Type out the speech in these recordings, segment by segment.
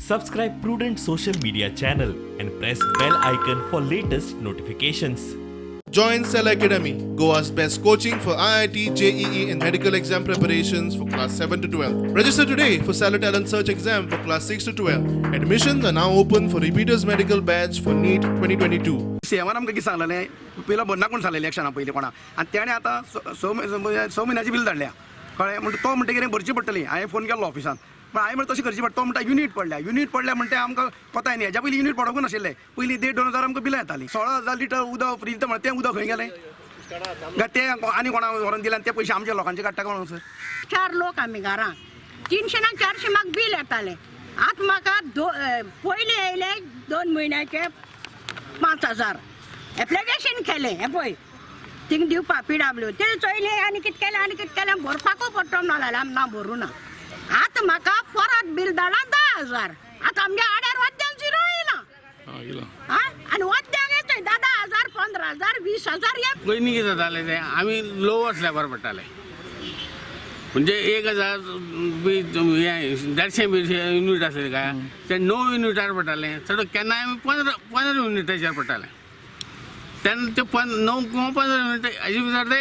Subscribe Prudent social media channel and press bell icon for latest notifications. Join Cell Academy, Goa's best coaching for IIT, JEE and medical exam preparations for class 7 to 12. Register today for Cell Talent Search exam for class 6 to 12. Admissions are now open for repeaters medical batch for NEET 2022. सेवान आमकां कितें सांगलेलें पयलो बंदा कोण सांगलें इलेक्शना पयलीं कोणा आनी तेणें आतां स म्हयन्याची बील धाडल्या कळ्ळें म्हणटा तो म्हणटा कितें भरची पडटली हांवें फोन केल्लो ऑफिसान पण हांवें म्हणटा तशी करची पडटा तो म्हणटा युनिट पडल्या म्हणटा आमकां कोताय न्ही हेज्या पयलीं युनिट पडोंकूच नाशिल्लें पयलीं 1,500-2,000 आमकां बिलां येतालीं 16,000 लिटर उदक फ्रीज म्हणटा तें उदक खंय गेलें तें आनी कोणा व्हरून दिलें आनी ते पयशे आमच्या लोकांचे काडटा कोण सर 4 लोक आमी घरां 300 ना 400 म्हाका बील येतालें आतां म्हाका पयलीं येयले 2 म्हयन्याचे 5,000 एप्लिकेशन केलें हें पळय थिंग दिवपा PW ते चोयलें आनी कितें केलें भरपाकूच पडटो ना जाल्यार आमी ना भरूं ना आतां म्हाका परत बील धाडा 10,000 आतां आमगे आड्यार वद्द्यान झिरो येयला आनी वद्द्याक येतोय 10,000 15,000 20,000 येता पयलीं कितें जातालें तें आमी लोवर स्लॅबार पडटाले म्हणजे 1,000 150 युनिट आसले काय ते 9 युनिटार पडटाले चड केन्नाय आमी 15 युनिटाचेर पडटाले तेन्ना ते 9 किंवा 15 युनिट हाजे भितर ते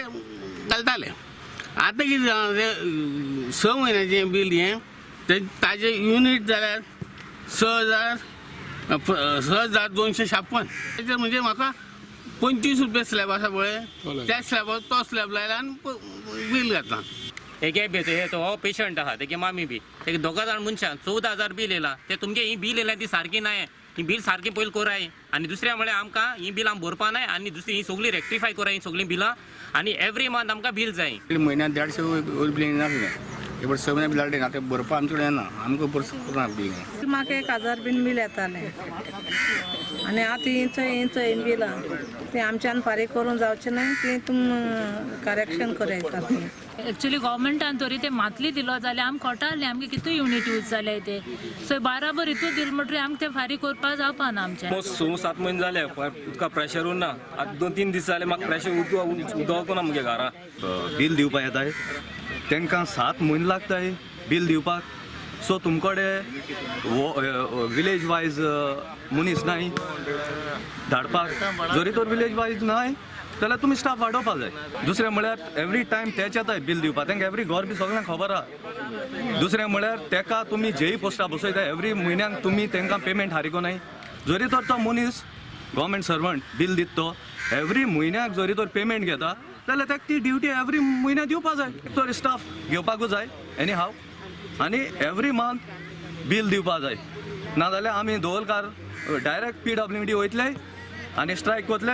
घालताले आतां कितें जालां तें 6 म्हयन्याचें बील हें ताजे युनिट जाल्यार 6,256 तेजेर म्हणजे म्हाका 25 रुपया स्लॅब आसा पळय त्या स्लॅबार तो स्लॅब लायला आनी बील घातला एक हे तो हो पेशंट आहा तेगे मामी बी तेगे 2 जाण मनशां 14,000 बील येयला ते तुमगे ही बील येयला ती सारकी नाय ही बील सारकी पयलीं कोराय आनी दुसऱ्या म्हळ्यार आमकां ही बील आमी भरपा नाय आनी दुसरी ही सगळी रेक्टिफाय कोराय ही सगळीं बिलां आनी एवरी मंथ आमकां बील जाय म्हयन्याक 150 बील नासलें हे 6 म्हयने बिल हाडले ना ते भरपा आमचे कडेन येना आमकां भरना बील म्हाका 1,000 बीन बील येतालें आनी आतां ही बिलां तें आमच्यान फारीक करूंक जावचें न्हय ती तुम करेक्शन करयतात एक्चुअली गव्हर्मेंटान तरी ते मातली दिलो जाल्यार आमकां कळटालें आमगे कितू युनिट यूज जाले ते सो बराबर हितू दिल म्हणटरी आमकां ते फारीक करपाक जावपा ना आमच्या 6-7 म्हयने जाले उदका प्रेशर उरना आतां 2-3 दीस जाले म्हाका प्रेशर उदक ना म्हगे घरा बील दिवपाक येताय तांकां 7 म्हयने लागताय बील दिवपाक सो तुमकडे विलेज वायज मनीस नाय धाडपाक जरी तर विलेज वायज नाय जाल्यार तुमी स्टाफ वाडोवपाक जाय दुसरें म्हळ्यार एवरी टायम तेच येताय बील दिवपाक तांकां एवरी घर बी सगळ्यांक खबर आहा दुसरें म्हळ्यार तेका तुमी जेई पोस्टा बसयताय एवरी म्हयन्याक तुमी तांकां पेमेंट हारिको नाय जरी तर तो मनीस गव्हर्मेंट सर्वंट बील दिता तो एवरी म्हयन्याक जरी तर पेमेंट घेता जाल्यार ताका ती ड्युटी एवरी म्हयन्याक दिवपाक जाय तर स्टाफ घेवपाकूच जाय एनी हाव आनी एवरी मंथ बील दिवपाक जाय नाजाल्यार आमी धोलकार डायरेक्ट PWD वयतले आनी स्ट्रायक कोतले